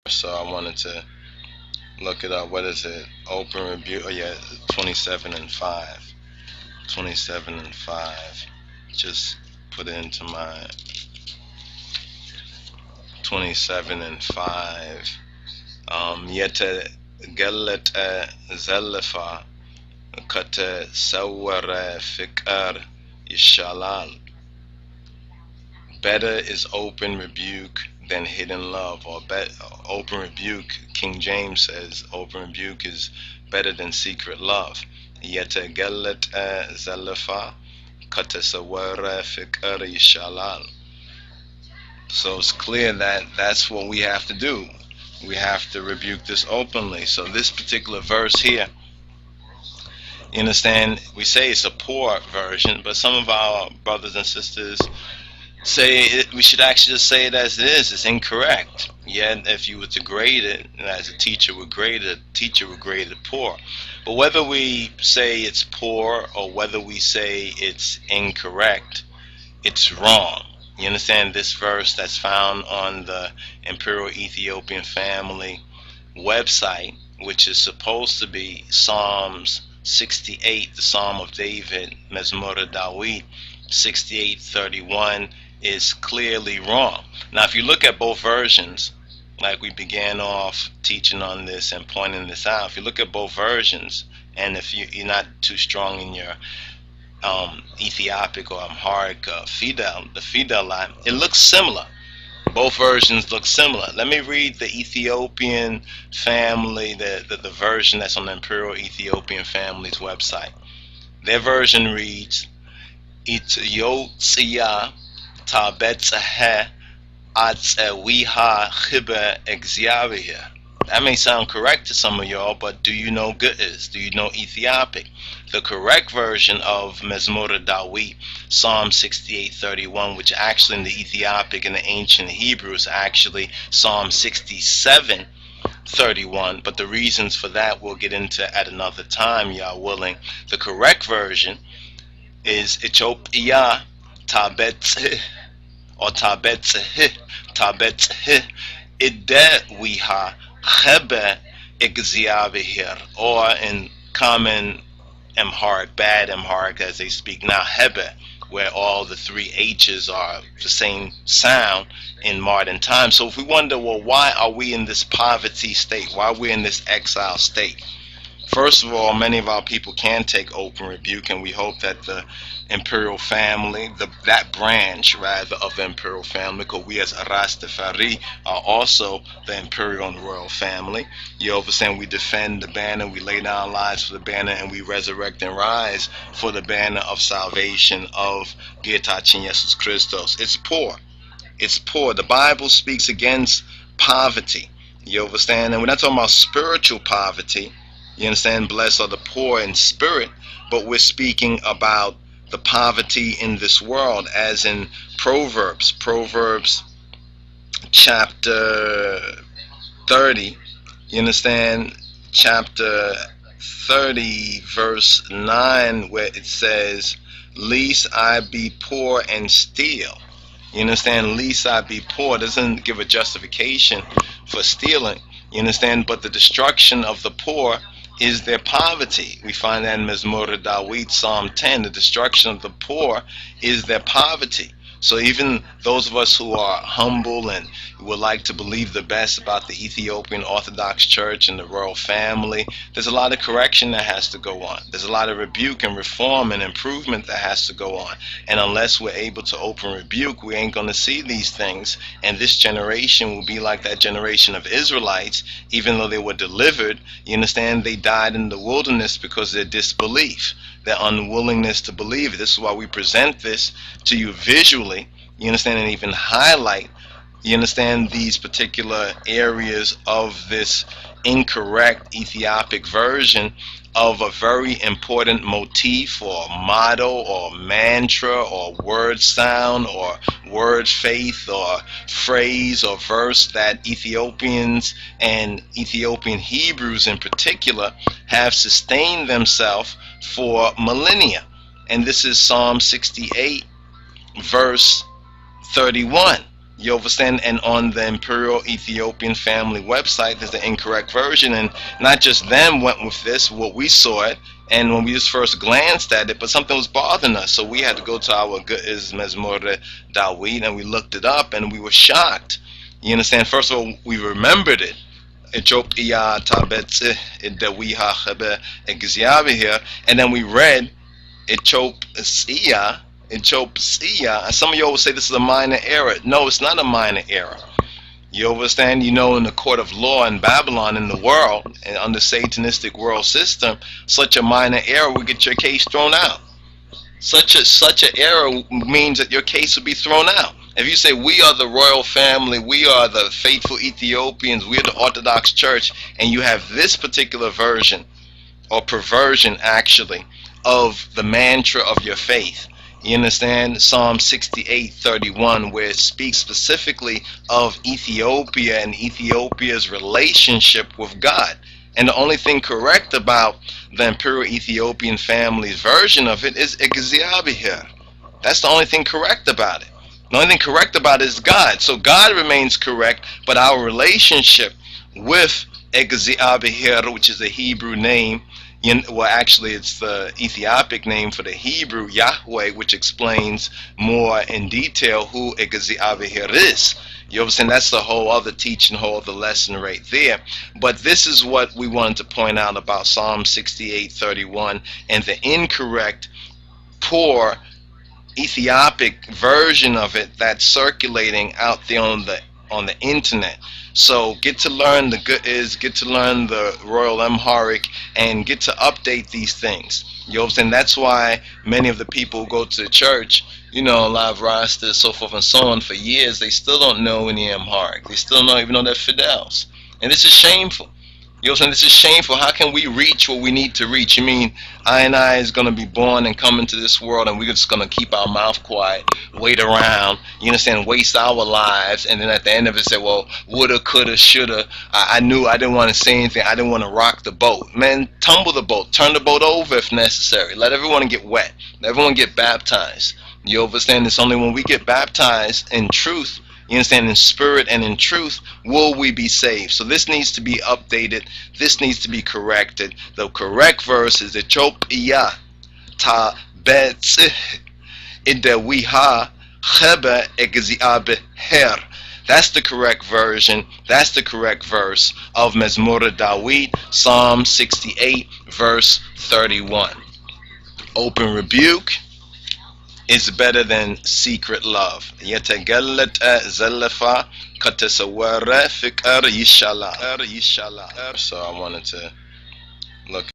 so I wanted to look it up. What is it? Open rebuke. Oh yeah, 27 and 5. 27 and 5. Just put it into my 27 and 5. Yete gellet zelefa kate sawara fikar ishalal. Better is open rebuke than hidden love, or open rebuke. King James says open rebuke is better than secret love. Yete gellet zelefa kate sawara fikar ishalal. So it's clear that that's what we have to do. We have to rebuke this openly. So this particular verse here, you understand, we say it's a poor version, but some of our brothers and sisters say we should actually just say it as it is. It's incorrect. Yet if you were to grade it, as a teacher would grade it, a teacher would grade it poor. But whether we say it's poor or whether we say it's incorrect, it's wrong. You understand, this verse that's found on the Imperial Ethiopian Family website, which is supposed to be Psalms 68, the Psalm of David, Mezmor Dawid 68:31, is clearly wrong. Now, if you look at both versions, like we began off teaching on this and pointing this out, if you look at both versions, and if you're not too strong in your Ethiopic or Amharic the Fidel line, it looks similar. Both versions look similar. Let me read the Ethiopian Family, the version that's on the Imperial Ethiopian Family's website. Their version reads, Ethiopia tabetzahe atzewiha chibe exyavia. That may sound correct to some of y'all, but do you know Ge'ez? Do you know Ethiopic? The correct version of Mezmor Dawid, Psalm 68:31, which actually in the Ethiopic and the ancient Hebrew is actually Psalm 67:31. But the reasons for that we'll get into at another time, y'all willing. The correct version is Ethiopia tabet or tabet idewiha chebe exyavihir, or in common Amharic, bad Amharic as they speak now, hebe, where all the three H's are the same sound in modern times. So if we wonder, well, why are we in this poverty state? Why are we in this exile state? First of all, many of our people can take open rebuke, and we hope that the Imperial Family, that branch rather of the Imperial Family, because we as Rastafari are also the Imperial and Royal Family. You understand, we defend the banner, we lay down lives for the banner, and we resurrect and rise for the banner of salvation of Getachin Jesus Christos. It's poor. It's poor. The Bible speaks against poverty. You understand? And we're not talking about spiritual poverty. You understand? Blessed are the poor in spirit, but we're speaking about the poverty in this world, as in Proverbs chapter 30. You understand? Chapter 30 verse 9, where it says, "Least I be poor and steal." You understand? Least I be poor doesn't give a justification for stealing. You understand? But the destruction of the poor is their poverty. We find that in Mezmor Dawid, Psalm 10. The destruction of the poor is their poverty. So even those of us who are humble and would like to believe the best about the Ethiopian Orthodox Church and the royal family, there's a lot of correction that has to go on. There's a lot of rebuke and reform and improvement that has to go on. And unless we're able to open rebuke, we ain't going to see these things. And this generation will be like that generation of Israelites, even though they were delivered. You understand? They died in the wilderness because of their disbelief, their unwillingness to believe. This is why we present this to you visually, you understand, and even highlight, you understand, these particular areas of this incorrect Ethiopic version of a very important motif or motto or mantra or word sound or word faith or phrase or verse that Ethiopians and Ethiopian Hebrews in particular have sustained themselves for millennia. And this is Psalm 68 verse 31. You understand? And on the Imperial Ethiopian Family website, there's the incorrect version. And not just them went with this, what we saw it, and when we just first glanced at it, but something was bothering us. So we had to go to our Ge'ez Mezmore Dawid, and we looked it up, and we were shocked. You understand? First of all, we remembered it. ETHIOPIA Tabetze Dewiha Chebe Egziabi here, and then we read Ethiopia. And some of you will say this is a minor error. No, it's not a minor error. You understand? You know, in the court of law in Babylon, in the world, and under Satanistic world system, such a minor error will get your case thrown out. Such an error means that your case will be thrown out. If you say we are the royal family, we are the faithful Ethiopians, we are the Orthodox Church, and you have this particular version, or perversion actually, of the mantra of your faith. You understand? Psalm 68:31, where it speaks specifically of Ethiopia and Ethiopia's relationship with God. And the only thing correct about the Imperial Ethiopian Family's version of it is Egziabi here. That's the only thing correct about it. The only thing correct about it is God. So God remains correct, but our relationship with Egziabi here, which is a Hebrew name, well, actually, it's the Ethiopic name for the Hebrew Yahweh, which explains more in detail who Egziabi is. You understand? That's the whole other teaching, whole other lesson right there. But this is what we wanted to point out about Psalm 68:31 and the incorrect, poor Ethiopic version of it that's circulating out there on the internet. So get to learn the Ge'ez, get to learn the Royal Amharic, and get to update these things. You understand? That's why many of the people who go to the church, you know, a lot of rosters, so forth and so on, for years, they still don't know any Amharic. They still don't even know their fidels. And this is shameful. You know what I'm saying? This is shameful. How can we reach what we need to reach? You mean I is going to be born and come into this world, and we're just going to keep our mouth quiet, wait around, you understand, waste our lives, and then at the end of it say, well, woulda, coulda, shoulda, I knew I didn't want to say anything, I didn't want to rock the boat. Man, tumble the boat, turn the boat over if necessary. Let everyone get wet. Let everyone get baptized. You understand? It's only when we get baptized in truth, you understand, in spirit and in truth, will we be saved. So this needs to be updated. This needs to be corrected. The correct verse is Ethiopia ta betz idewiha chebe egziabe her. That's the correct version. That's the correct verse of Mezmore Dawid, Psalm 68, verse 31. Open rebuke is better than secret love. يتجلت زلفا كتسوار فكر يشالا. So I wanted to look